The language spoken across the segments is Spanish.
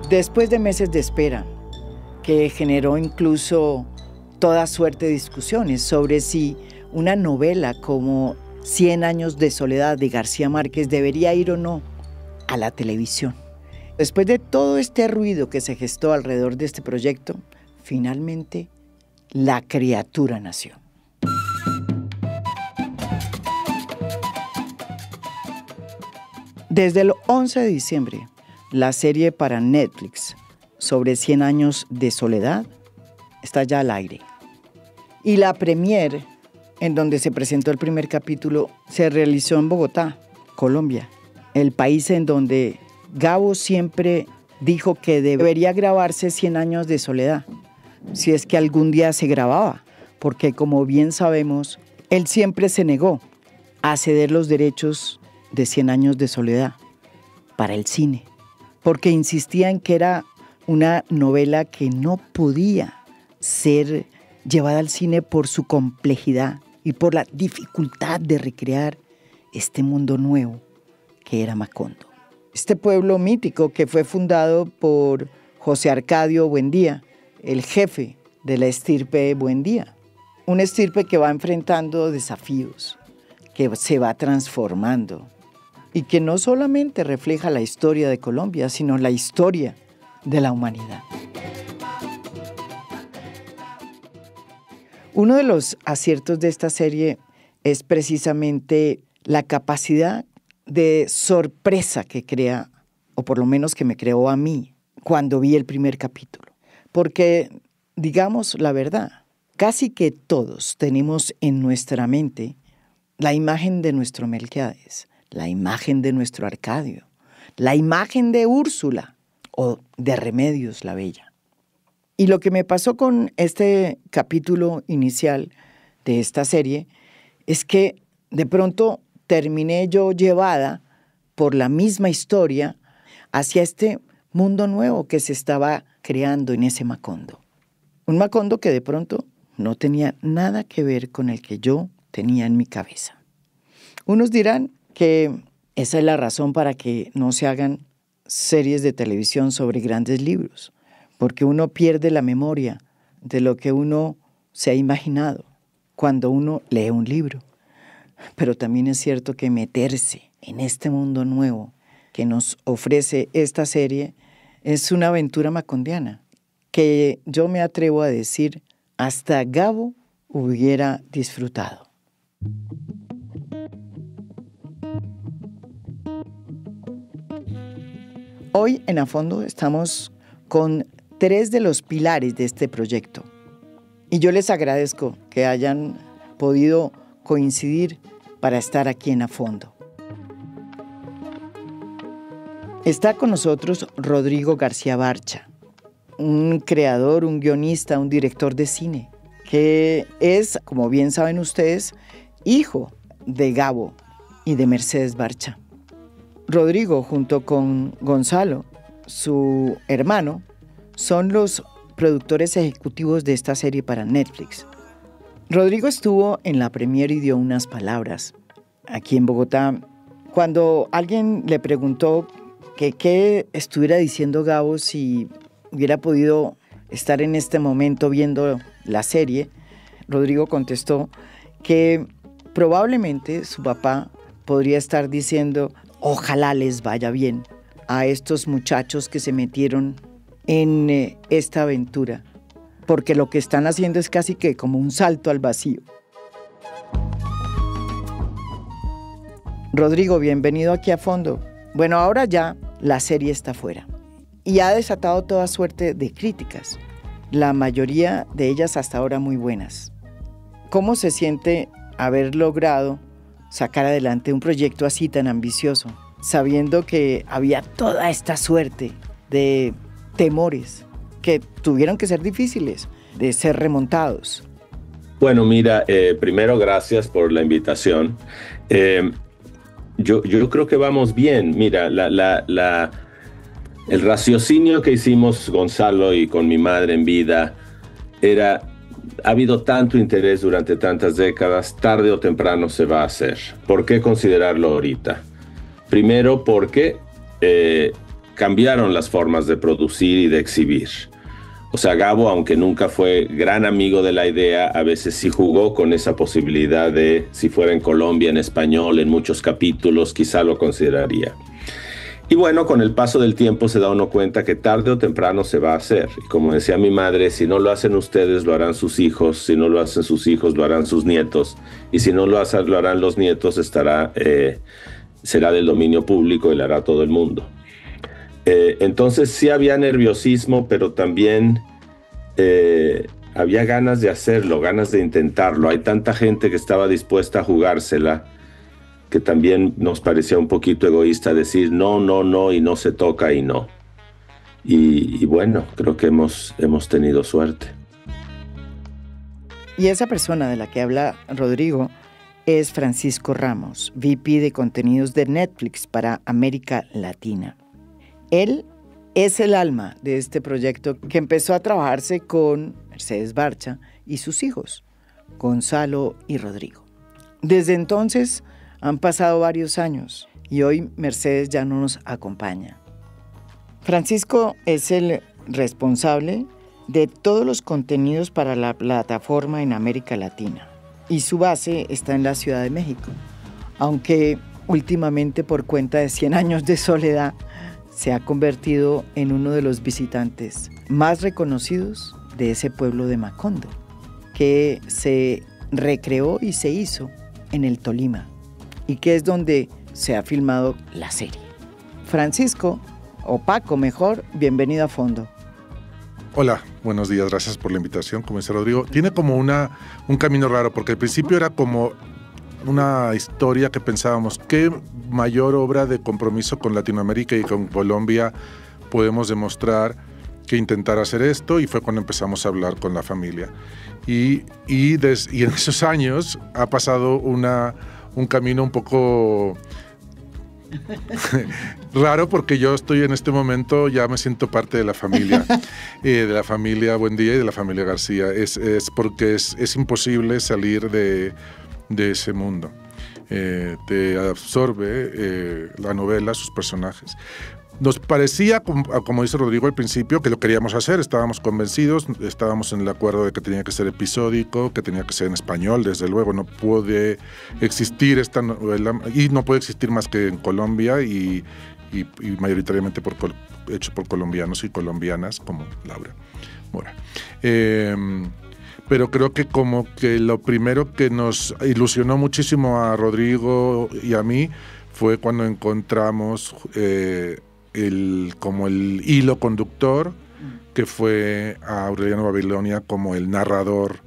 Después de meses de espera, que generó incluso toda suerte de discusiones sobre si una novela como 100 años de soledad de García Márquez debería ir o no a la televisión. Después de todo este ruido que se gestó alrededor de este proyecto, finalmente la criatura nació. Desde el 11 de diciembre, la serie para Netflix sobre 100 años de soledad está ya al aire. Y la premiere, en donde se presentó el primer capítulo, se realizó en Bogotá, Colombia, el país en donde Gabo siempre dijo que debería grabarse 100 años de soledad, si es que algún día se grababa, porque como bien sabemos, él siempre se negó a ceder los derechos de 100 años de soledad para el cine, porque insistía en que era una novela que no podía ser llevada al cine por su complejidad y por la dificultad de recrear este mundo nuevo que era Macondo. Este pueblo mítico que fue fundado por José Arcadio Buendía, el jefe de la estirpe Buendía. Una estirpe que va enfrentando desafíos, que se va transformando y que no solamente refleja la historia de Colombia, sino la historia de la humanidad. Uno de los aciertos de esta serie es precisamente la capacidad de sorpresa que crea, o por lo menos que me creó a mí, cuando vi el primer capítulo. Porque, digamos la verdad, casi que todos tenemos en nuestra mente la imagen de nuestro Melquiades, la imagen de nuestro Arcadio, la imagen de Úrsula o de Remedios la Bella. Y lo que me pasó con este capítulo inicial de esta serie es que de pronto terminé yo llevada por la misma historia hacia este mundo nuevo que se estaba creando en ese Macondo. Un Macondo que de pronto no tenía nada que ver con el que yo tenía en mi cabeza. Unos dirán que esa es la razón para que no se hagan series de televisión sobre grandes libros, porque uno pierde la memoria de lo que uno se ha imaginado cuando uno lee un libro. Pero también es cierto que meterse en este mundo nuevo que nos ofrece esta serie es una aventura macondiana que yo me atrevo a decir hasta Gabo hubiera disfrutado. Hoy en A Fondo estamos con 3 de los pilares de este proyecto y yo les agradezco que hayan podido coincidir para estar aquí en A Fondo. Está con nosotros Rodrigo García Barcha, un creador, un guionista, un director de cine, que es, como bien saben ustedes, hijo de Gabo y de Mercedes Barcha. Rodrigo, junto con Gonzalo, su hermano, son los productores ejecutivos de esta serie para Netflix. Rodrigo estuvo en la premiere y dio unas palabras aquí en Bogotá. Cuando alguien le preguntó que qué estuviera diciendo Gabo si hubiera podido estar en este momento viendo la serie, Rodrigo contestó que probablemente su papá podría estar diciendo: ojalá les vaya bien a estos muchachos que se metieron en esta aventura, porque lo que están haciendo es casi que como un salto al vacío. Rodrigo, bienvenido aquí a Fondo. Bueno, ahora ya la serie está fuera y ha desatado toda suerte de críticas, la mayoría de ellas hasta ahora muy buenas. ¿Cómo se siente haber logrado sacar adelante un proyecto así tan ambicioso, sabiendo que había toda esta suerte de temores que tuvieron que ser difíciles de ser remontados? Bueno, mira, primero gracias por la invitación. Yo creo que vamos bien. Mira, el raciocinio que hicimos Gonzalo y con mi madre en vida era: ha habido tanto interés durante tantas décadas, tarde o temprano se va a hacer. ¿Por qué considerarlo ahorita? Primero porque cambiaron las formas de producir y de exhibir. O sea, Gabo, aunque nunca fue gran amigo de la idea, a veces sí jugó con esa posibilidad de, si fuera en Colombia, en español, en muchos capítulos, quizá lo consideraría. Y bueno, con el paso del tiempo se da uno cuenta que tarde o temprano se va a hacer. Y como decía mi madre, si no lo hacen ustedes, lo harán sus hijos. Si no lo hacen sus hijos, lo harán sus nietos. Y si no lo harán los nietos, será del dominio público y lo hará todo el mundo. Entonces sí había nerviosismo, pero también había ganas de hacerlo, ganas de intentarlo. Hay tanta gente que estaba dispuesta a jugársela, que también nos parecía un poquito egoísta decir no, no, no, y no se toca y no. Y bueno, creo que hemos tenido suerte. Y esa persona de la que habla Rodrigo es Francisco Ramos, VP de contenidos de Netflix para América Latina. Él es el alma de este proyecto que empezó a trabajarse con Mercedes Barcha y sus hijos, Gonzalo y Rodrigo. Desde entonces han pasado varios años y hoy Mercedes ya no nos acompaña. Francisco es el responsable de todos los contenidos para la plataforma en América Latina y su base está en la Ciudad de México, aunque últimamente por cuenta de 100 años de soledad se ha convertido en uno de los visitantes más reconocidos de ese pueblo de Macondo, que se recreó y se hizo en el Tolima, y que es donde se ha filmado la serie. Francisco, o Paco mejor, bienvenido a Fondo. Hola, buenos días, gracias por la invitación, como dice Rodrigo. Tiene como un camino raro, porque al principio era como una historia que pensábamos, ¿qué mayor obra de compromiso con Latinoamérica y con Colombia podemos demostrar que intentar hacer esto? Y fue cuando empezamos a hablar con la familia. Y en esos años ha pasado un camino un poco raro, porque yo estoy en este momento, ya me siento parte de la familia Buendía y de la familia García. Es porque es imposible salir de ese mundo. Te absorbe la novela, sus personajes. Nos parecía, como dice Rodrigo al principio, que lo queríamos hacer, estábamos convencidos, estábamos en el acuerdo de que tenía que ser episódico, que tenía que ser en español, desde luego, no puede existir esta novela, y no puede existir más que en Colombia y mayoritariamente hecho por colombianos y colombianas, como Laura Mora. Pero creo que como que lo primero que nos ilusionó muchísimo a Rodrigo y a mí fue cuando encontramos como el hilo conductor, que fue a Aureliano Babilonia como el narrador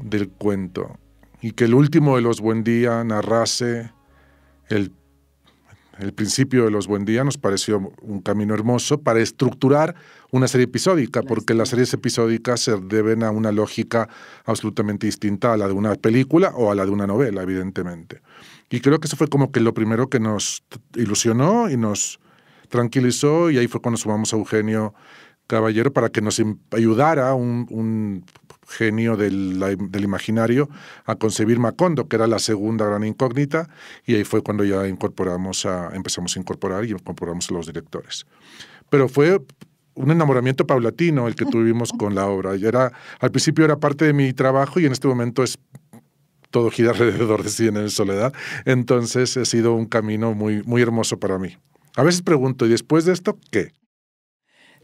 del cuento, y que el último de los Buendía narrase el principio de los Buendía. Nos pareció un camino hermoso para estructurar una serie episódica, porque las series episódicas se deben a una lógica absolutamente distinta a la de una película o a la de una novela, evidentemente. Y creo que eso fue como que lo primero que nos ilusionó y nos tranquilizó, y ahí fue cuando sumamos a Eugenio Caballero para que nos ayudara, un genio del imaginario, a concebir Macondo, que era la segunda gran incógnita, y ahí fue cuando ya empezamos a incorporar y incorporamos a los directores. Pero fue un enamoramiento paulatino el que tuvimos con la obra. Al principio era parte de mi trabajo y en este momento todo gira alrededor de 100 años de soledad. Entonces ha sido un camino muy, muy hermoso para mí. A veces pregunto, ¿y después de esto qué?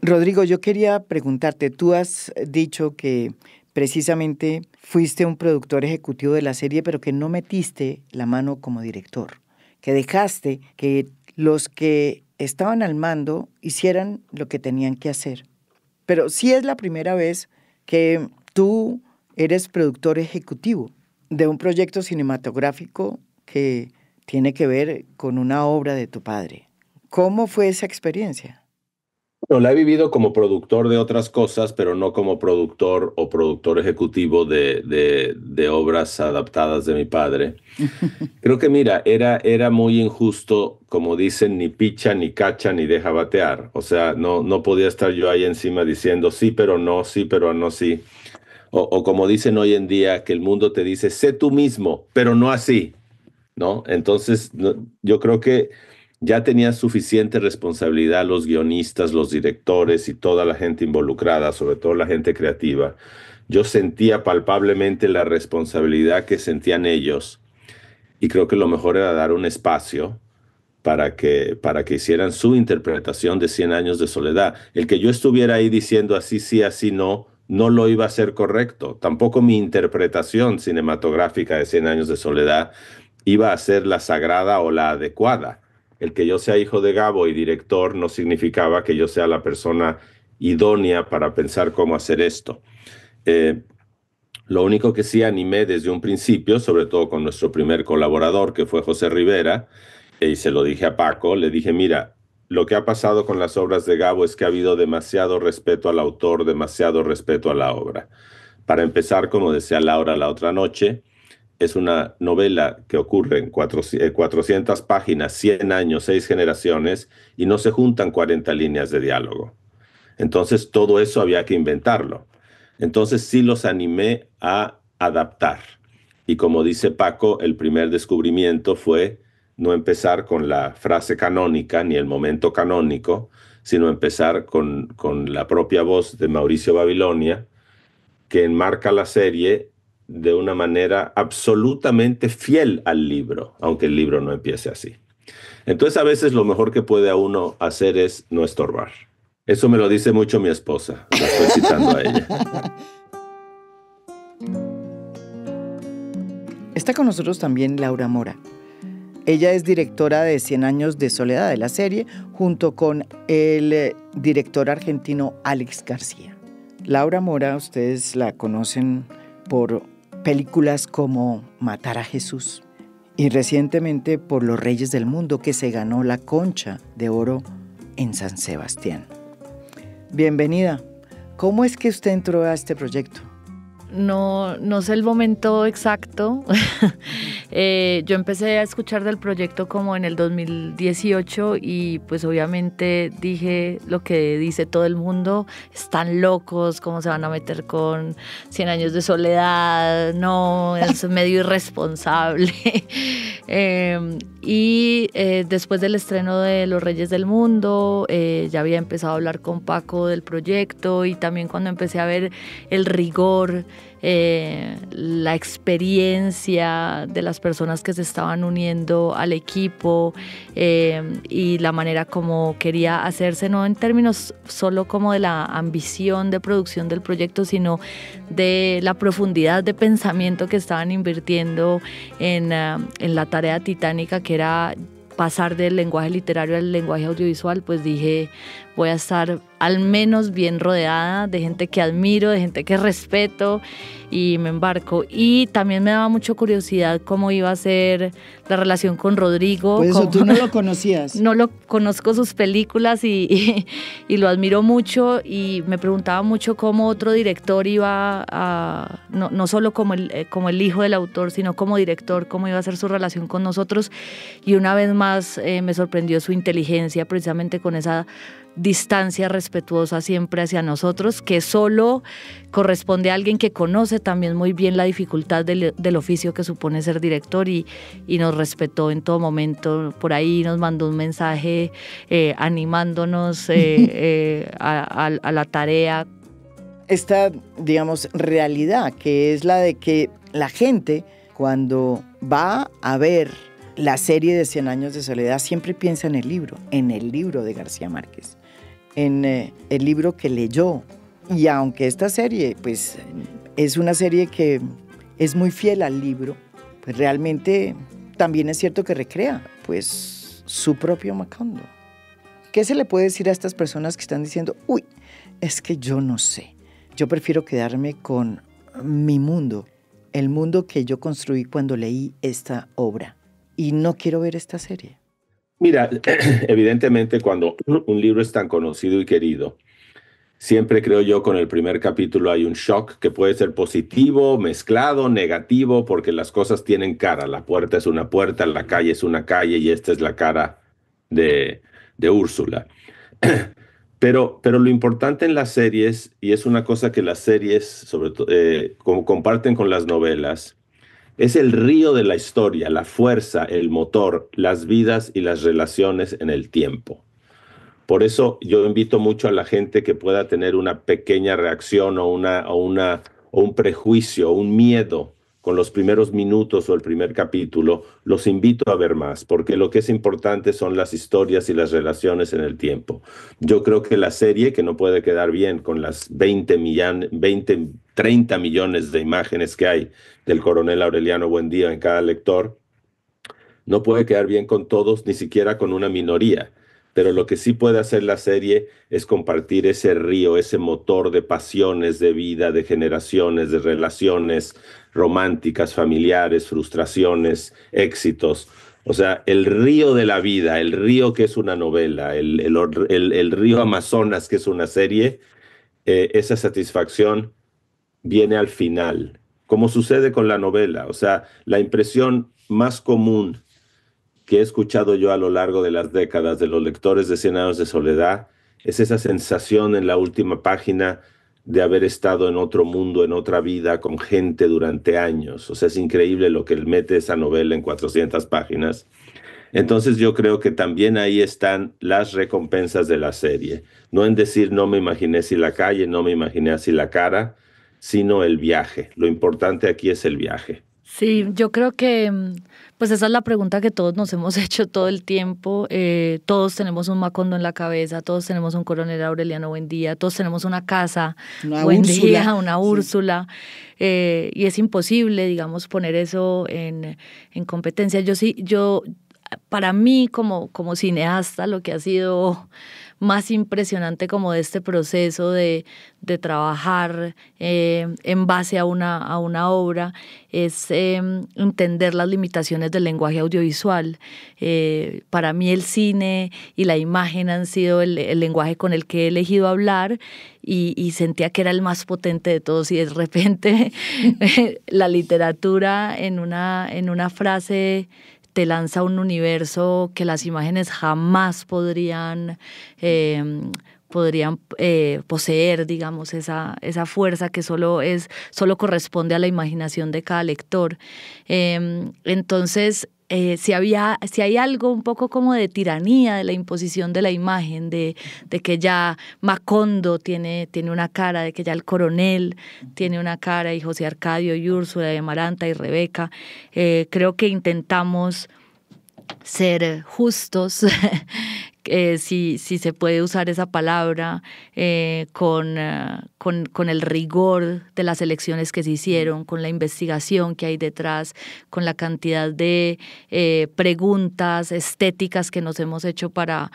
Rodrigo, yo quería preguntarte, tú has dicho que precisamente fuiste un productor ejecutivo de la serie, pero que no metiste la mano como director, que dejaste que los que estaban al mando hicieran lo que tenían que hacer. Pero sí es la primera vez que tú eres productor ejecutivo de un proyecto cinematográfico que tiene que ver con una obra de tu padre. ¿Cómo fue esa experiencia? No, la he vivido como productor de otras cosas, pero no como productor o productor ejecutivo de obras adaptadas de mi padre. Creo que, mira, era muy injusto, como dicen, ni picha, ni cacha, ni deja batear. O sea, no podía estar yo ahí encima diciendo sí, pero no, sí, pero no, sí. O como dicen hoy en día, que el mundo te dice, sé tú mismo, pero no así, ¿no? Entonces, yo creo que ya tenían suficiente responsabilidad los guionistas, los directores y toda la gente involucrada, sobre todo la gente creativa. Yo sentía palpablemente la responsabilidad que sentían ellos y creo que lo mejor era dar un espacio para que hicieran su interpretación de Cien años de soledad. El que yo estuviera ahí diciendo así sí, así no, no lo iba a ser correcto. Tampoco mi interpretación cinematográfica de Cien años de soledad iba a ser la sagrada o la adecuada. El que yo sea hijo de Gabo y director no significaba que yo sea la persona idónea para pensar cómo hacer esto. Lo único que sí animé desde un principio, sobre todo con nuestro primer colaborador, que fue José Rivera, y se lo dije a Paco, le dije, mira, lo que ha pasado con las obras de Gabo es que ha habido demasiado respeto al autor, demasiado respeto a la obra. Para empezar, como decía Laura la otra noche, es una novela que ocurre en 400 páginas, 100 años, 6 generaciones, y no se juntan 40 líneas de diálogo. Entonces, todo eso había que inventarlo. Entonces, sí los animé a adaptar. Y como dice Paco, el primer descubrimiento fue no empezar con la frase canónica ni el momento canónico, sino empezar con la propia voz de Mauricio Babilonia, que enmarca la serie de una manera absolutamente fiel al libro, aunque el libro no empiece así. Entonces, a veces lo mejor que puede a uno hacer es no estorbar. Eso me lo dice mucho mi esposa. La estoy citando a ella. Está con nosotros también Laura Mora. Ella es directora de Cien años de soledad de la serie, junto con el director argentino Alex García. Laura Mora, ustedes la conocen por películas como Matar a Jesús y recientemente por Los Reyes del Mundo, que se ganó la Concha de Oro en San Sebastián. Bienvenida. ¿Cómo es que usted entró a este proyecto? No sé el momento exacto. Yo empecé a escuchar del proyecto como en el 2018 y pues obviamente dije lo que dice todo el mundo, están locos, ¿cómo se van a meter con 100 años de soledad? No, es medio irresponsable. Después del estreno de Los Reyes del Mundo, ya había empezado a hablar con Paco del proyecto y también cuando empecé a ver el rigor, la experiencia de las personas que se estaban uniendo al equipo y la manera como quería hacerse, no en términos solo como de la ambición de producción del proyecto, sino de la profundidad de pensamiento que estaban invirtiendo en la tarea titánica que era pasar del lenguaje literario al lenguaje audiovisual, pues dije, voy a estar al menos bien rodeada de gente que admiro, de gente que respeto, y me embarco. Y también me daba mucha curiosidad cómo iba a ser la relación con Rodrigo. Pues eso, tú no lo conocías. No lo conozco, sus películas y lo admiro mucho, y me preguntaba mucho cómo otro director iba a, no solo como el hijo del autor, sino como director, cómo iba a ser su relación con nosotros. Y una vez más me sorprendió su inteligencia, precisamente con esa distancia respetuosa siempre hacia nosotros, que solo corresponde a alguien que conoce también muy bien la dificultad del oficio que supone ser director, y nos respetó en todo momento. Por ahí nos mandó un mensaje animándonos a la tarea. Esta, digamos, realidad que es la de que la gente cuando va a ver la serie de 100 años de soledad siempre piensa en el libro de García Márquez, en el libro que leyó. Y aunque esta serie pues es una serie que es muy fiel al libro, pues realmente también es cierto que recrea pues su propio Macondo. ¿Qué se le puede decir a estas personas que están diciendo, uy, es que yo no sé, yo prefiero quedarme con mi mundo, el mundo que yo construí cuando leí esta obra, y no quiero ver esta serie? Mira, evidentemente cuando un libro es tan conocido y querido, siempre creo yo con el primer capítulo hay un shock que puede ser positivo, mezclado, negativo, porque las cosas tienen cara. La puerta es una puerta, la calle es una calle, y esta es la cara de Úrsula. Pero lo importante en las series, y es una cosa que las series, sobre todo, como comparten con las novelas, Es el río de la historia, la fuerza, el motor, las vidas y las relaciones en el tiempo. Por eso yo invito mucho a la gente que pueda tener una pequeña reacción o un prejuicio, un miedo con los primeros minutos o el primer capítulo, los invito a ver más, porque lo que es importante son las historias y las relaciones en el tiempo. Yo creo que la serie, que no puede quedar bien con las 30 millones de imágenes que hay del coronel Aureliano Buendía en cada lector, no puede quedar bien con todos, ni siquiera con una minoría. Pero lo que sí puede hacer la serie es compartir ese río, ese motor de pasiones, de vida, de generaciones, de relaciones románticas, familiares, frustraciones, éxitos. O sea, el río de la vida, el río que es una novela, el río Amazonas que es una serie, esa satisfacción viene al final, como sucede con la novela. O sea, la impresión más común que he escuchado yo a lo largo de las décadas de los lectores de Cien años de soledad es esa sensación en la última página de haber estado en otro mundo, en otra vida, con gente durante años. O sea, es increíble lo que él mete esa novela en 400 páginas. Entonces yo creo que también ahí están las recompensas de la serie. No en decir no me imaginé así la calle, no me imaginé así la cara, sino el viaje. Lo importante aquí es el viaje. Sí, yo creo que pues esa es la pregunta que todos nos hemos hecho todo el tiempo. Todos tenemos un Macondo en la cabeza, todos tenemos un coronel Aureliano Buendía, todos tenemos una casa, una Buendía, Úrsula. una Úrsula, sí. Y es imposible, digamos, poner eso en competencia. Para mí como cineasta, lo que ha sido más impresionante como de este proceso de trabajar en base a una obra es entender las limitaciones del lenguaje audiovisual. Para mí el cine y la imagen han sido el lenguaje con el que he elegido hablar y sentía que era el más potente de todos y de repente la literatura en una frase te lanza un universo que las imágenes jamás podrían poseer, digamos, esa fuerza que solo corresponde a la imaginación de cada lector. Entonces, si hay algo un poco como de tiranía de la imposición de la imagen, de que ya Macondo tiene una cara, de que ya el coronel tiene una cara, y José Arcadio, y Úrsula, y Amaranta, y Rebeca, creo que intentamos ser justos, si se puede usar esa palabra, con el rigor de las elecciones que se hicieron, con la investigación que hay detrás, con la cantidad de preguntas estéticas que nos hemos hecho para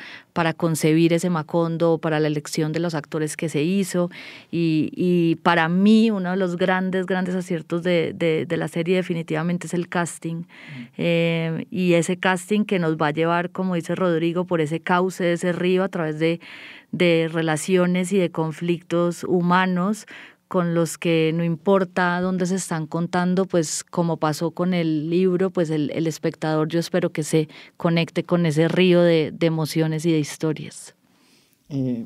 concebir ese Macondo, para la elección de los actores que se hizo. Y para mí uno de los grandes aciertos de la serie definitivamente es el casting. Y ese casting que nos va a llevar, como dice Rodrigo, por ese cauce de ese río a través de relaciones y de conflictos humanos con los que no importa dónde se están contando, pues como pasó con el libro, pues el espectador yo espero que se conecte con ese río de emociones y de historias.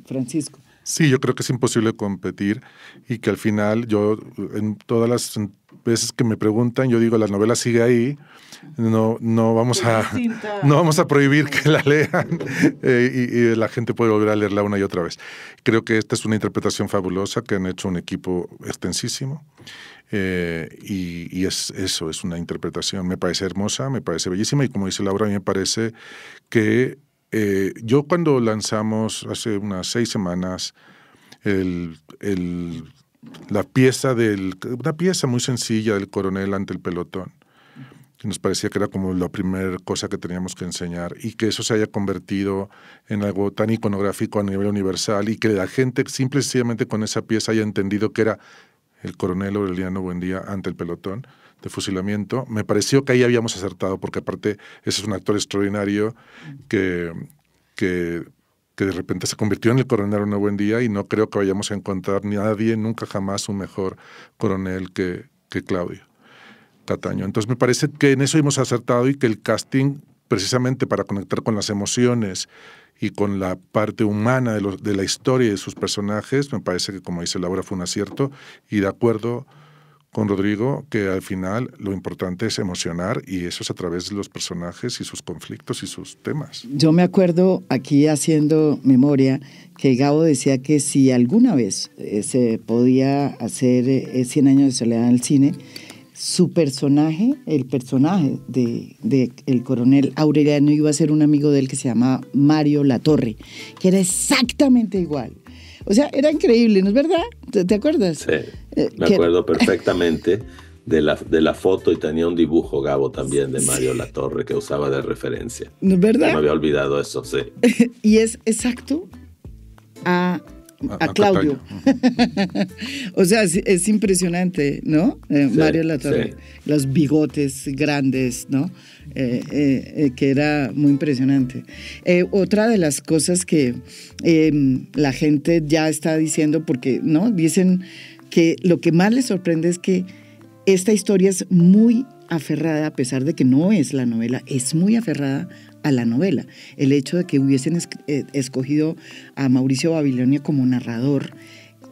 Francisco. Sí, yo creo que es imposible competir y que al final yo, en todas las veces que me preguntan, yo digo, la novela sigue ahí, no vamos a prohibir que la lean y la gente puede volver a leerla una y otra vez. Creo que esta es una interpretación fabulosa que han hecho un equipo extensísimo y es una interpretación, me parece hermosa, me parece bellísima y como dice Laura, a mí me parece que yo cuando lanzamos hace unas 6 semanas una pieza muy sencilla del coronel ante el pelotón, que nos parecía que era como la primera cosa que teníamos que enseñar y que eso se haya convertido en algo tan iconográfico a nivel universal y que la gente simple y sencillamente con esa pieza haya entendido que era el coronel Aureliano Buendía ante el pelotón de fusilamiento. Me pareció que ahí habíamos acertado porque aparte ese es un actor extraordinario que de repente se convirtió en el coronel Aureliano Buendía y no creo que vayamos a encontrar nadie, nunca jamás un mejor coronel que Claudio Cataño. Entonces me parece que en eso hemos acertado y que el casting, precisamente para conectar con las emociones y con la parte humana de la historia y de sus personajes, me parece que, como dice Laura, fue un acierto y de acuerdo con Rodrigo, que al final lo importante es emocionar, y eso es a través de los personajes y sus conflictos y sus temas. Yo me acuerdo, aquí haciendo memoria, que Gabo decía que si alguna vez se podía hacer 100 años de soledad en el cine, su personaje, el personaje de el coronel Aureliano, iba a ser un amigo de él que se llamaba Mario Latorre, que era exactamente igual. O sea, era increíble, ¿no es verdad? ¿Te acuerdas? Sí, me acuerdo perfectamente de la foto, y tenía un dibujo, Gabo, también de Mario Latorre que usaba de referencia. ¿No es verdad? No me había olvidado eso, sí. Y es exacto a Claudio. O sea, es impresionante, ¿no? Sí, Mario Latorre, sí. Los bigotes grandes, ¿no? Que era muy impresionante. Otra de las cosas que la gente ya está diciendo, porque no dicen que lo que más les sorprende es que esta historia es muy aferrada, a pesar de que no es la novela, es muy aferrada a la novela. El hecho de que hubiesen escogido a Mauricio Babilonia como narrador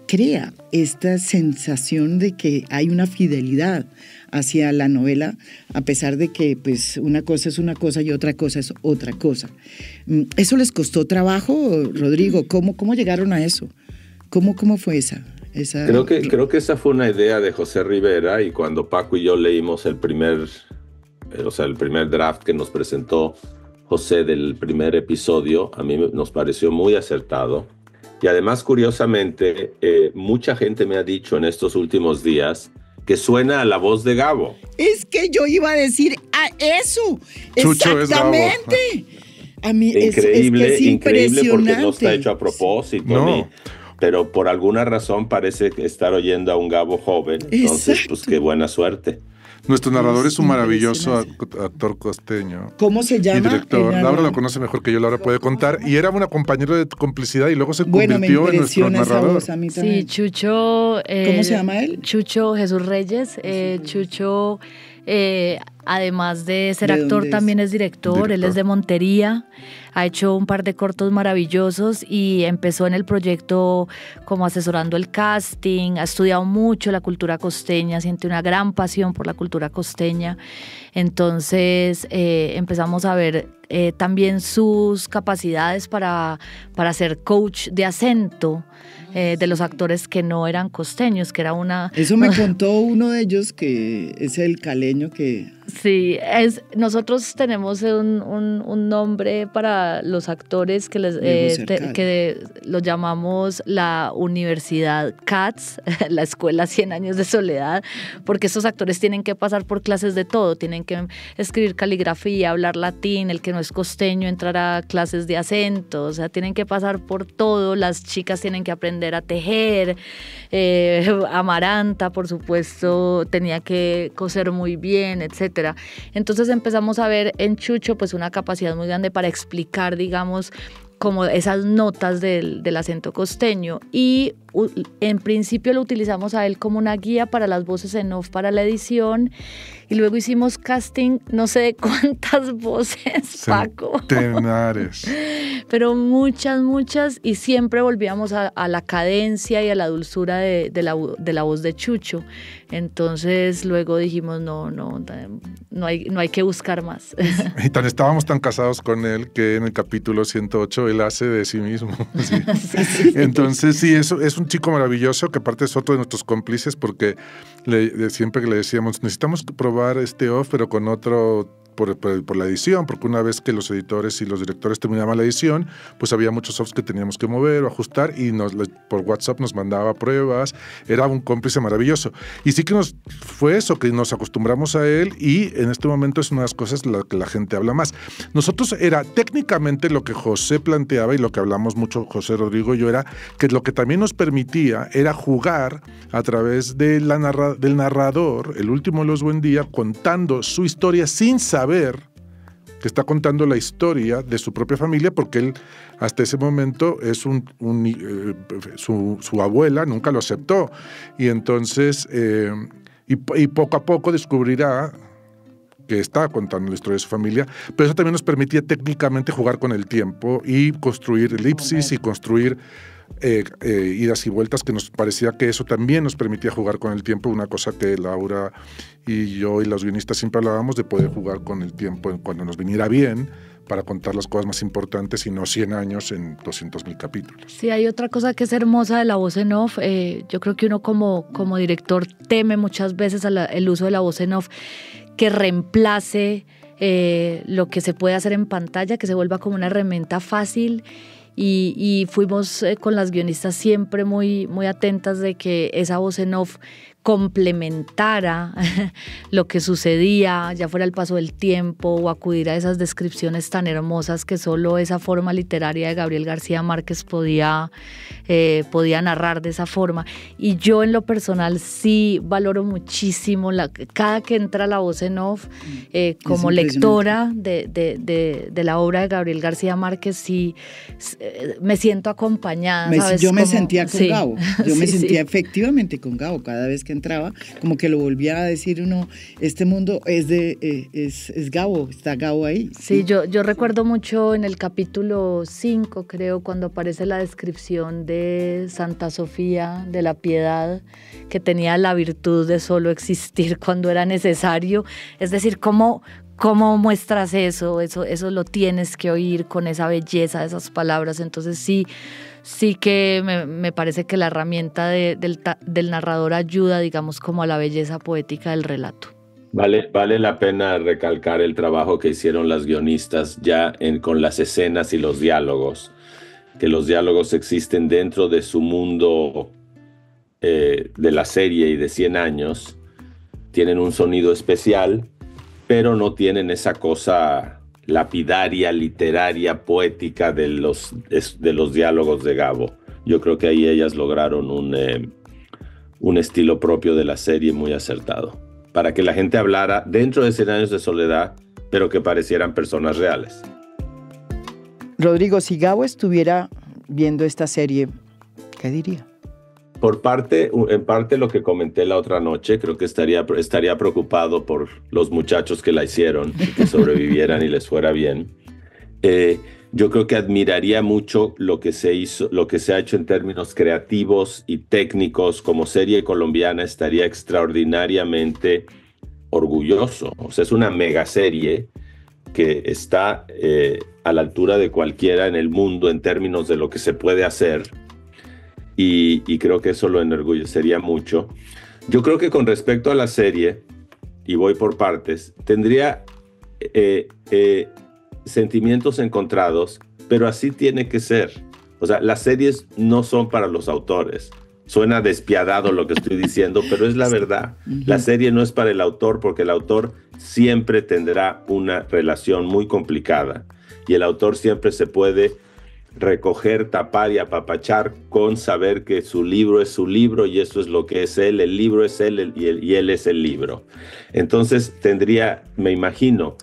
crea esta sensación de que hay una fidelidad hacia la novela, a pesar de que pues una cosa es una cosa y otra cosa es otra cosa. ¿Eso les costó trabajo, Rodrigo? ¿Cómo llegaron a eso? ¿Cómo fue esa? Creo que esa fue una idea de José Rivera, y cuando Paco y yo leímos el primer draft que nos presentó José del primer episodio, a mí nos pareció muy acertado. Y además, curiosamente, mucha gente me ha dicho en estos últimos días que suena a la voz de Gabo. Es que yo iba a decir a eso. Chucho exactamente. Es Gabo. A mí increíble, es increíble, porque no está hecho a propósito. No. Pero por alguna razón parece estar oyendo a un Gabo joven. Entonces, exacto, pues qué buena suerte. Nuestro narrador es un maravilloso actor costeño. ¿Cómo se llama? Y director. Laura lo conoce mejor que yo, Laura puede contar. Y era un compañero de complicidad y luego se convirtió en nuestro narrador. Sí, Chucho. ¿Cómo se llama él? Chucho Jesús Reyes. Chucho, además de ser actor, también es director. Él es de Montería. Ha hecho un par de cortos maravillosos y empezó en el proyecto como asesorando el casting. Ha estudiado mucho la cultura costeña, siente una gran pasión por la cultura costeña. Entonces empezamos a ver también sus capacidades para ser coach de acento de los actores que no eran costeños, que era una... Eso me contó uno de ellos, que es el caleño que... Sí, nosotros tenemos un nombre para los actores que los llamamos la Universidad CATS, la Escuela 100 Años de Soledad, porque estos actores tienen que pasar por clases de todo, tienen que escribir caligrafía, hablar latín, el que no es costeño entrar a clases de acento, o sea, tienen que pasar por todo, las chicas tienen que aprender a tejer, Amaranta, por supuesto, tenía que coser muy bien, etcétera. Entonces empezamos a ver en Chucho pues una capacidad muy grande para explicar, digamos, como esas notas del acento costeño, y en principio lo utilizamos a él como una guía para las voces en off para la edición, y luego hicimos casting, no sé de cuántas voces, Paco. Centenares. Pero muchas, y siempre volvíamos a la cadencia y a la dulzura de la voz de Chucho. Entonces luego dijimos, no hay que buscar más. Y estábamos tan casados con él que en el capítulo 108 él hace de sí mismo. Sí. Sí. Entonces sí, eso es un chico maravilloso, que aparte es otro de nuestros cómplices, porque siempre que le decíamos, necesitamos probar este off, pero con otro... Por la edición, porque una vez que los editores y los directores terminaban la edición, pues había muchos offs que teníamos que mover o ajustar, y por WhatsApp nos mandaba pruebas. Era un cómplice maravilloso. Y sí que fue eso, que nos acostumbramos a él, y en este momento es una de las cosas que la gente habla más. Nosotros era técnicamente lo que José planteaba, y lo que hablamos mucho José, Rodrigo y yo, era que lo que también nos permitía era jugar a través del narrador, el último de los Buendía, contando su historia sin saber que está contando la historia de su propia familia, porque él hasta ese momento es su abuela nunca lo aceptó, y entonces y poco a poco descubrirá que está contando la historia de su familia, pero eso también nos permitía técnicamente jugar con el tiempo y construir elipsis y construir idas y vueltas, que nos parecía que eso también nos permitía jugar con el tiempo, una cosa que Laura y yo y los guionistas siempre hablábamos de poder jugar con el tiempo cuando nos viniera bien, para contar las cosas más importantes y no 100 años en 200,000 capítulos. Sí, hay otra cosa que es hermosa de la voz en off. Yo creo que uno como director teme muchas veces el uso de la voz en off, que reemplace lo que se puede hacer en pantalla, que se vuelva como una herramienta fácil. Y fuimos con las guionistas siempre muy, muy atentas de que esa voz en off complementara lo que sucedía, ya fuera el paso del tiempo o acudir a esas descripciones tan hermosas que solo esa forma literaria de Gabriel García Márquez podía narrar de esa forma. Y yo en lo personal sí valoro muchísimo cada que entra la voz en off, como lectora de la obra de Gabriel García Márquez, sí me siento acompañada. ¿Sabes? Yo me sentía con Gabo, yo me sentía sí. efectivamente con Gabo cada vez que entraba, como que lo volvía a decir uno, este mundo es Gabo, está Gabo ahí. Sí, yo recuerdo mucho en el capítulo 5, creo, cuando aparece la descripción de Santa Sofía de la Piedad, que tenía la virtud de solo existir cuando era necesario. Es decir, ¿cómo muestras eso? Eso lo tienes que oír con esa belleza de esas palabras. Entonces sí que me parece que la herramienta del narrador ayuda, digamos, como a la belleza poética del relato. Vale la pena recalcar el trabajo que hicieron las guionistas ya con las escenas y los diálogos, que los diálogos existen dentro de su mundo de la serie y de 100 años, tienen un sonido especial, pero no tienen esa cosa lapidaria, literaria, poética de los diálogos de Gabo. Yo creo que ahí ellas lograron un estilo propio de la serie muy acertado, para que la gente hablara dentro de 100 años de soledad, pero que parecieran personas reales. Rodrigo, si Gabo estuviera viendo esta serie, ¿qué diría? En parte lo que comenté la otra noche, creo que estaría preocupado por los muchachos que la hicieron y que sobrevivieran y les fuera bien. Yo creo que admiraría mucho lo que se ha hecho en términos creativos y técnicos como serie colombiana. Estaría extraordinariamente orgulloso. O sea, es una mega serie que está a la altura de cualquiera en el mundo en términos de lo que se puede hacer. Y creo que eso lo enorgullecería mucho. Yo creo que con respecto a la serie, y voy por partes, tendría sentimientos encontrados, pero así tiene que ser. O sea, las series no son para los autores. Suena despiadado lo que estoy diciendo, pero es la verdad. La serie no es para el autor, porque el autor siempre tendrá una relación muy complicada. Y el autor siempre se puede recoger, tapar y apapachar con saber que su libro es su libro y eso es lo que es él, el libro es él y él es el libro. Entonces tendría, me imagino,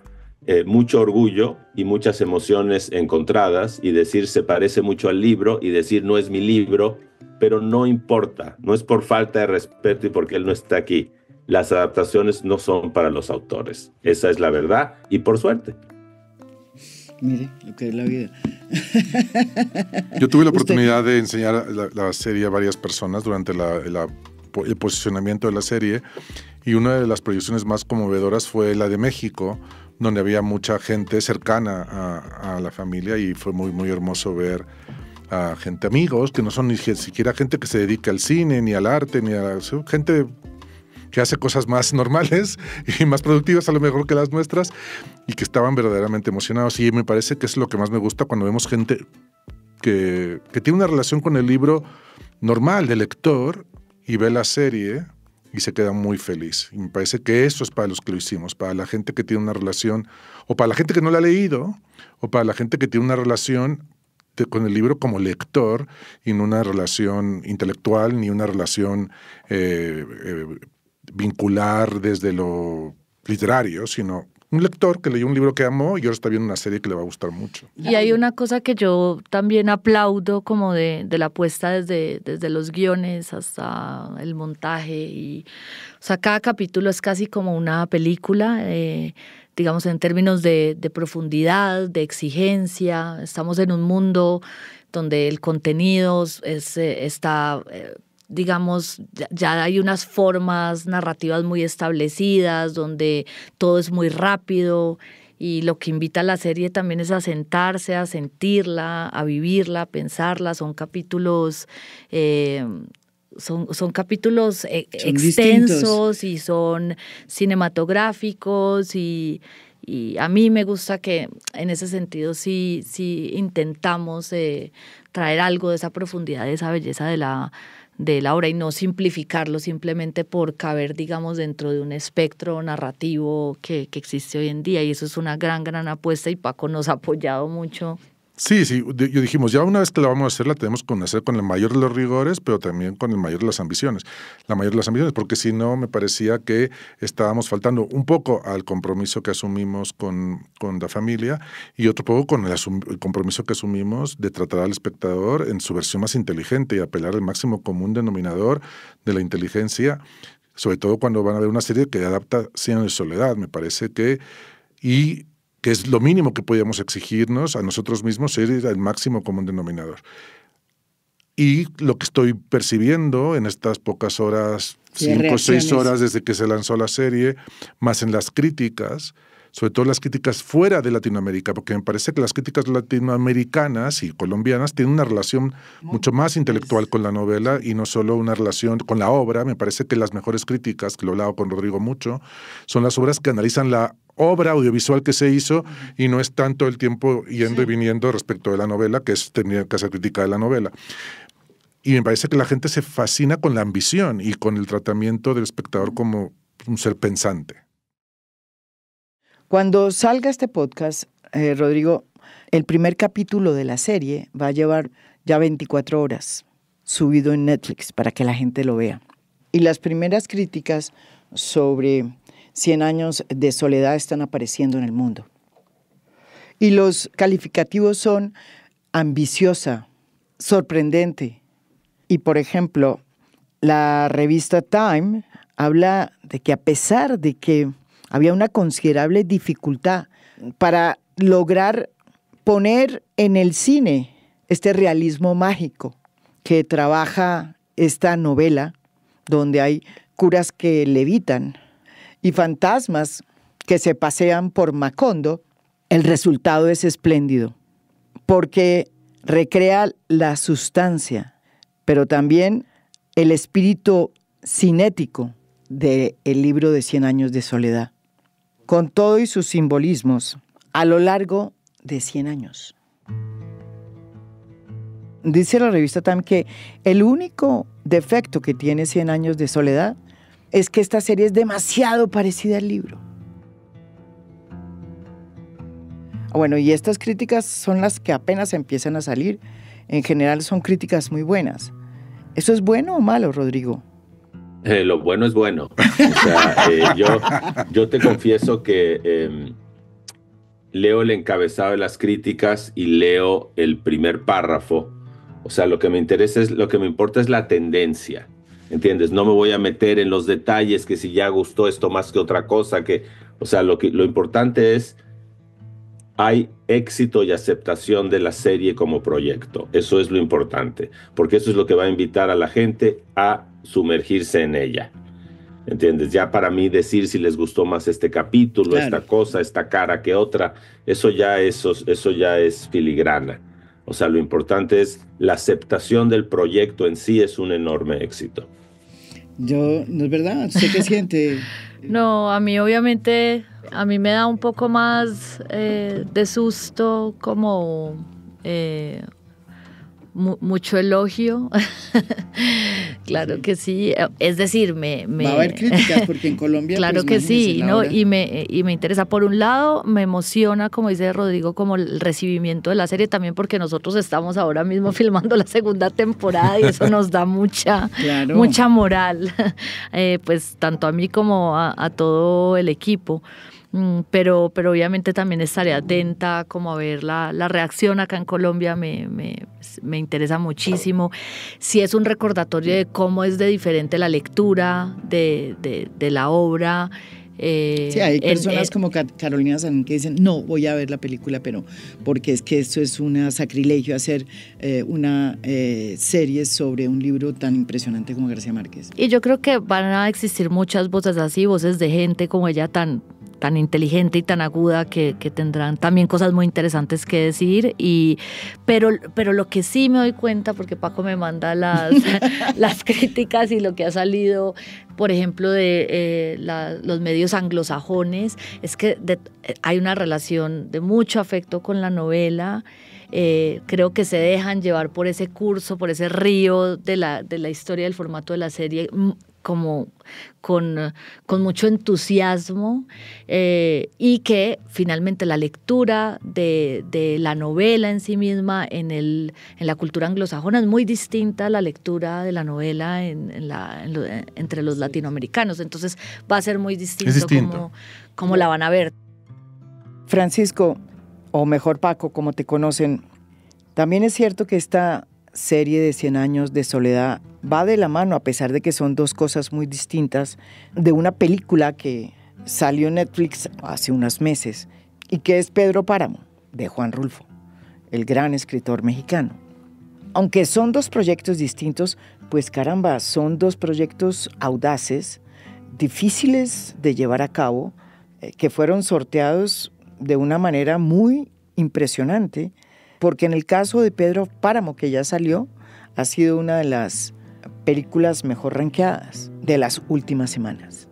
mucho orgullo y muchas emociones encontradas, y decir se parece mucho al libro y decir no es mi libro, pero no importa, no es por falta de respeto y porque él no está aquí. Las adaptaciones no son para los autores, esa es la verdad, y por suerte. Mire lo que es la vida. Yo tuve la oportunidad de enseñar la serie a varias personas durante el posicionamiento de la serie, y una de las proyecciones más conmovedoras fue la de México, donde había mucha gente cercana a la familia, y fue muy, muy hermoso ver a gente, amigos, que no son ni siquiera gente que se dedica al cine, ni al arte, ni a gente que hace cosas más normales y más productivas a lo mejor que las nuestras, y que estaban verdaderamente emocionados. Y me parece que es lo que más me gusta cuando vemos gente que tiene una relación con el libro normal de lector y ve la serie y se queda muy feliz. Y me parece que eso es para los que lo hicimos, para la gente que tiene una relación, o para la gente que no la ha leído, o para la gente que tiene una relación con el libro como lector, y no una relación intelectual ni una relación vincular desde lo literario, sino un lector que leyó un libro que amó y ahora está viendo una serie que le va a gustar mucho. Y hay una cosa que yo también aplaudo como de la apuesta desde los guiones hasta el montaje. O sea, cada capítulo es casi como una película, digamos en términos de profundidad, de exigencia. Estamos en un mundo donde el contenido está... digamos, ya hay unas formas narrativas muy establecidas, donde todo es muy rápido, y lo que invita a la serie también es a sentarse, a sentirla, a vivirla, a pensarla. Son capítulos... Son capítulos extensos distintos. Y son cinematográficos y a mí me gusta que en ese sentido sí intentamos traer algo de esa profundidad, de esa belleza de la obra y no simplificarlo simplemente por caber, digamos, dentro de un espectro narrativo que existe hoy en día, y eso es una gran apuesta, y Paco nos ha apoyado mucho. Sí, yo dijimos, ya una vez que la vamos a hacer, la tenemos que hacer con el mayor de los rigores, pero también con el mayor de las ambiciones. La mayor de las ambiciones, porque si no, me parecía que estábamos faltando un poco al compromiso que asumimos con la familia, y otro poco con el compromiso que asumimos de tratar al espectador en su versión más inteligente y apelar al máximo común denominador de la inteligencia, sobre todo cuando van a ver una serie que adapta 100 años de soledad. Me parece que es lo mínimo que podíamos exigirnos a nosotros mismos, ser el máximo común denominador. Y lo que estoy percibiendo en estas pocas horas, 5 o 6 horas desde que se lanzó la serie, más en las críticas, sobre todo las críticas fuera de Latinoamérica, porque me parece que las críticas latinoamericanas y colombianas tienen una relación mucho más intelectual con la novela y no solo una relación con la obra. Me parece que las mejores críticas, que lo he hablado con Rodrigo mucho, son las obras que analizan la obra audiovisual que se hizo y no es tanto el tiempo yendo y viniendo respecto de la novela, que es tener que hacer crítica de la novela. Y me parece que la gente se fascina con la ambición y con el tratamiento del espectador como un ser pensante. Cuando salga este podcast, Rodrigo, el primer capítulo de la serie va a llevar ya 24 horas subido en Netflix para que la gente lo vea. Y las primeras críticas sobre 100 años de soledad están apareciendo en el mundo. Y los calificativos son ambiciosa, sorprendente. Y, por ejemplo, la revista Time habla de que a pesar de que había una considerable dificultad para lograr poner en el cine este realismo mágico que trabaja esta novela, donde hay curas que levitan y fantasmas que se pasean por Macondo, el resultado es espléndido, porque recrea la sustancia, pero también el espíritu cinético del libro de 100 años de soledad, con todo y sus simbolismos a lo largo de 100 años. Dice la revista Time que el único defecto que tiene 100 años de soledad es que esta serie es demasiado parecida al libro. Bueno, y estas críticas son las que apenas empiezan a salir. En general son críticas muy buenas. ¿Eso es bueno o malo, Rodrigo? Lo bueno es bueno. O sea, yo te confieso que leo el encabezado de las críticas y leo el primer párrafo. O sea, lo que me importa es la tendencia. ¿Entiendes? No me voy a meter en los detalles, que si ya gustó esto más que otra cosa, o sea, lo importante es, hay éxito y aceptación de la serie como proyecto. Eso es lo importante, porque eso es lo que va a invitar a la gente a sumergirse en ella. ¿Entiendes? Ya para mí decir si les gustó más este capítulo, claro, esta cosa, esta cara que otra, eso ya es filigrana. O sea, lo importante es la aceptación del proyecto en sí, es un enorme éxito. No es verdad, ¿usted qué siente? No, a mí obviamente, a mí me da un poco más de susto, como mucho elogio. Claro, sí, que sí. Es decir, va a haber críticas porque en Colombia... Claro, pues, que sí, ¿no? Y me interesa. Por un lado, me emociona, como dice Rodrigo, como el recibimiento de la serie, también porque nosotros estamos ahora mismo filmando la segunda temporada y eso nos da mucha moral, pues tanto a mí como a todo el equipo. Pero obviamente también estaré atenta como a ver la reacción acá en Colombia. Me interesa muchísimo. Sí, es un recordatorio de cómo es de diferente la lectura de la obra, Sí, hay personas como Carolina Sanz que dicen, no, voy a ver la película, pero porque es que esto es un sacrilegio hacer una serie sobre un libro tan impresionante como García Márquez. Y yo creo que van a existir muchas voces así, voces de gente como ella tan inteligente y tan aguda que tendrán también cosas muy interesantes que decir. Pero lo que sí me doy cuenta, porque Paco me manda las críticas y lo que ha salido, por ejemplo, de los medios anglosajones, es que hay una relación de mucho afecto con la novela. Creo que se dejan llevar por ese curso, por ese río de la historia del formato de la serie, como con mucho entusiasmo, y que finalmente la lectura de la novela en sí misma en la cultura anglosajona es muy distinta a la lectura de la novela entre los latinoamericanos. Entonces va a ser muy distinto, cómo la van a ver. Francisco, o mejor Paco, como te conocen, también es cierto que esta serie de 100 años de soledad va de la mano, a pesar de que son dos cosas muy distintas, de una película que salió en Netflix hace unos meses y que es Pedro Páramo, de Juan Rulfo, el gran escritor mexicano. Aunque son dos proyectos distintos, pues caramba, son dos proyectos audaces, difíciles de llevar a cabo, que fueron sorteados de una manera muy impresionante, porque en el caso de Pedro Páramo, que ya salió, ha sido una de las películas mejor rankeadas de las últimas semanas.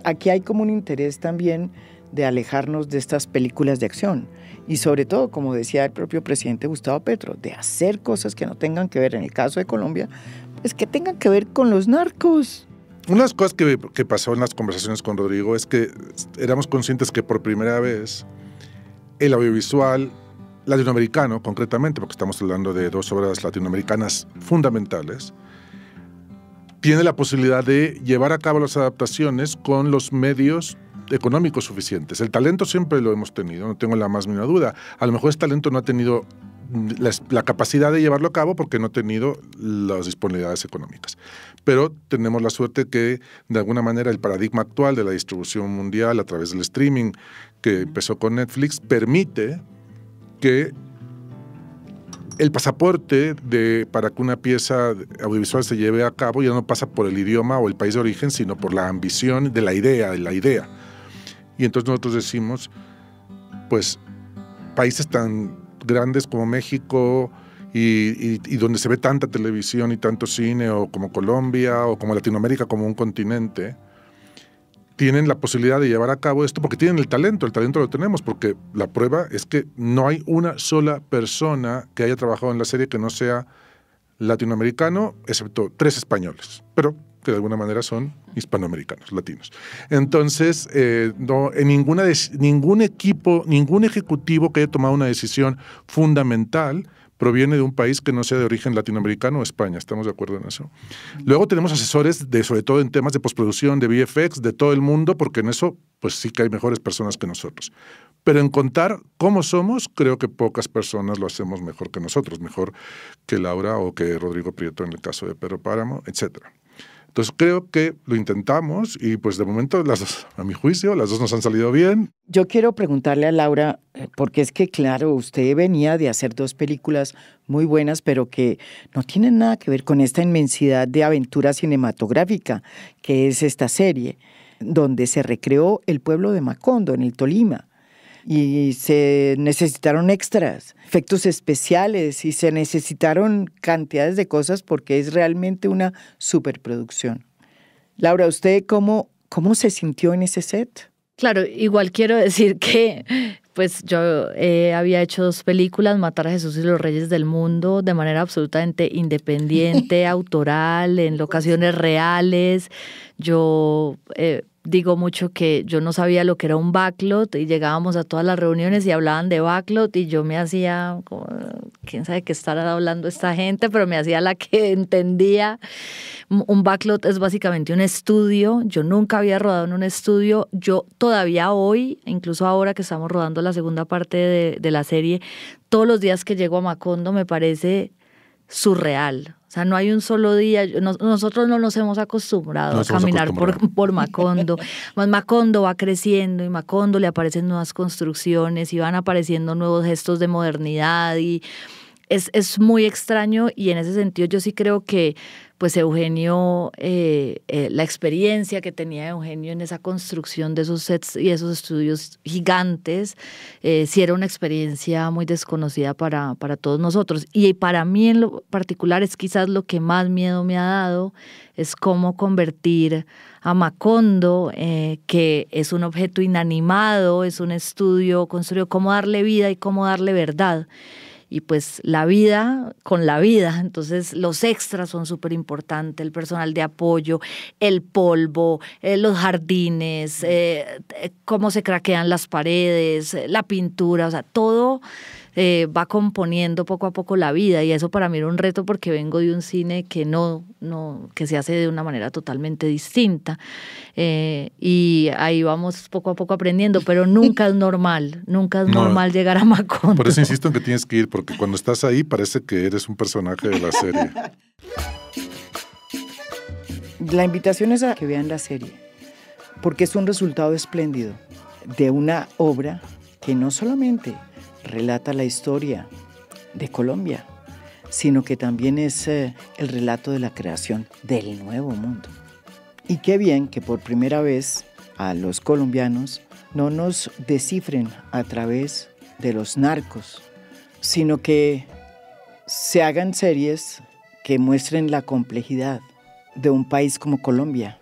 Aquí hay como un interés también de alejarnos de estas películas de acción y sobre todo, como decía el propio presidente Gustavo Petro, de hacer cosas que no tengan que ver, en el caso de Colombia, pues que tengan que ver con los narcos. Una de las cosas que pasó en las conversaciones con Rodrigo es que éramos conscientes que por primera vez el audiovisual latinoamericano, concretamente, porque estamos hablando de dos obras latinoamericanas fundamentales, tiene la posibilidad de llevar a cabo las adaptaciones con los medios económicos suficientes. El talento siempre lo hemos tenido, no tengo la más mínima duda. A lo mejor este talento no ha tenido la capacidad de llevarlo a cabo porque no ha tenido las disponibilidades económicas. Pero tenemos la suerte que, de alguna manera, el paradigma actual de la distribución mundial a través del streaming que empezó con Netflix permite que el pasaporte para que una pieza audiovisual se lleve a cabo ya no pasa por el idioma o el país de origen, sino por la ambición de la idea. Y entonces nosotros decimos, pues, países tan grandes como México y donde se ve tanta televisión y tanto cine, o como Colombia, o como Latinoamérica como un continente, tienen la posibilidad de llevar a cabo esto porque tienen el talento lo tenemos, porque la prueba es que no hay una sola persona que haya trabajado en la serie que no sea latinoamericano, excepto 3 españoles, pero que de alguna manera son hispanoamericanos, latinos. Entonces, no, en ningún equipo, ningún ejecutivo que haya tomado una decisión fundamental proviene de un país que no sea de origen latinoamericano o España, ¿estamos de acuerdo en eso? Luego tenemos asesores, sobre todo en temas de postproducción, de VFX, de todo el mundo, porque en eso pues sí que hay mejores personas que nosotros. Pero en contar cómo somos, creo que pocas personas lo hacemos mejor que nosotros, mejor que Laura o que Rodrigo Prieto en el caso de Pedro Páramo, etcétera. Entonces creo que lo intentamos y pues de momento las dos, a mi juicio, las dos nos han salido bien. Yo quiero preguntarle a Laura, porque es que claro, usted venía de hacer 2 películas muy buenas, pero que no tienen nada que ver con esta inmensidad de aventura cinematográfica que es esta serie, donde se recreó el pueblo de Macondo, en el Tolima. Y se necesitaron extras, efectos especiales y se necesitaron cantidades de cosas porque es realmente una superproducción. Laura, ¿usted cómo se sintió en ese set? Claro, igual quiero decir que pues yo había hecho 2 películas, Matar a Jesús y los Reyes del Mundo, de manera absolutamente independiente, autoral, en locaciones reales. Yo digo mucho que yo no sabía lo que era un backlot y llegábamos a todas las reuniones y hablaban de backlot y yo me hacía, como, quién sabe qué estará hablando esta gente, pero me hacía la que entendía. Un backlot es básicamente un estudio. Yo nunca había rodado en un estudio. Yo todavía hoy, incluso ahora que estamos rodando la segunda parte de la serie, todos los días que llego a Macondo me parece surreal. O sea, no hay un solo día, nosotros no nos hemos acostumbrado a caminar por Macondo. Más Macondo va creciendo y Macondo le aparecen nuevas construcciones y van apareciendo nuevos gestos de modernidad y es muy extraño, y en ese sentido yo sí creo que pues Eugenio, la experiencia que tenía Eugenio en esa construcción de esos sets y esos estudios gigantes, sí era una experiencia muy desconocida para todos nosotros. Y para mí en lo particular es quizás lo que más miedo me ha dado, es cómo convertir a Macondo, que es un objeto inanimado, es un estudio construido, cómo darle vida y cómo darle verdad. Y pues la vida con la vida, entonces los extras son súper importantes, el personal de apoyo, el polvo, los jardines, cómo se craquean las paredes, la pintura, o sea, todo va componiendo poco a poco la vida, y eso para mí era un reto porque vengo de un cine que que se hace de una manera totalmente distinta, y ahí vamos poco a poco aprendiendo, pero nunca es normal llegar a Macondo. Por eso insisto en que tienes que ir, porque cuando estás ahí parece que eres un personaje de la serie. La invitación es a que vean la serie, porque es un resultado espléndido de una obra que no solamente relata la historia de Colombia, sino que también es el relato de la creación del nuevo mundo. Y qué bien que por primera vez a los colombianos no nos descifren a través de los narcos, sino que se hagan series que muestren la complejidad de un país como Colombia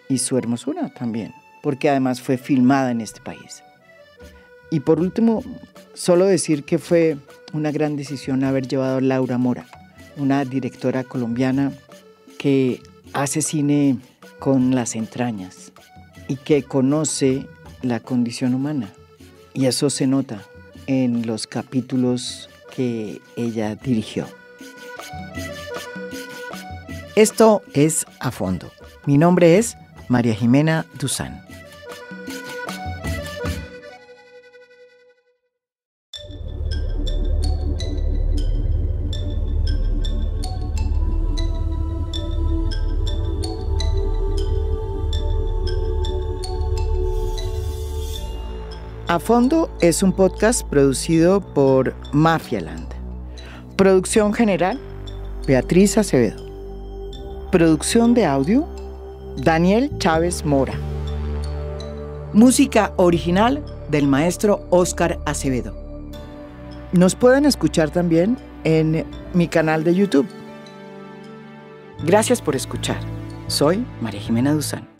y su hermosura también, porque además fue filmada en este país. Y por último, solo decir que fue una gran decisión haber llevado a Laura Mora, una directora colombiana que hace cine con las entrañas y que conoce la condición humana. Y eso se nota en los capítulos que ella dirigió. Esto es A Fondo. Mi nombre es María Jimena Duzán. A Fondo es un podcast producido por Mafialand. Producción general, Beatriz Acevedo. Producción de audio, Daniel Chávez Mora. Música original del maestro Óscar Acevedo. Nos pueden escuchar también en mi canal de YouTube. Gracias por escuchar. Soy María Jimena Duzán.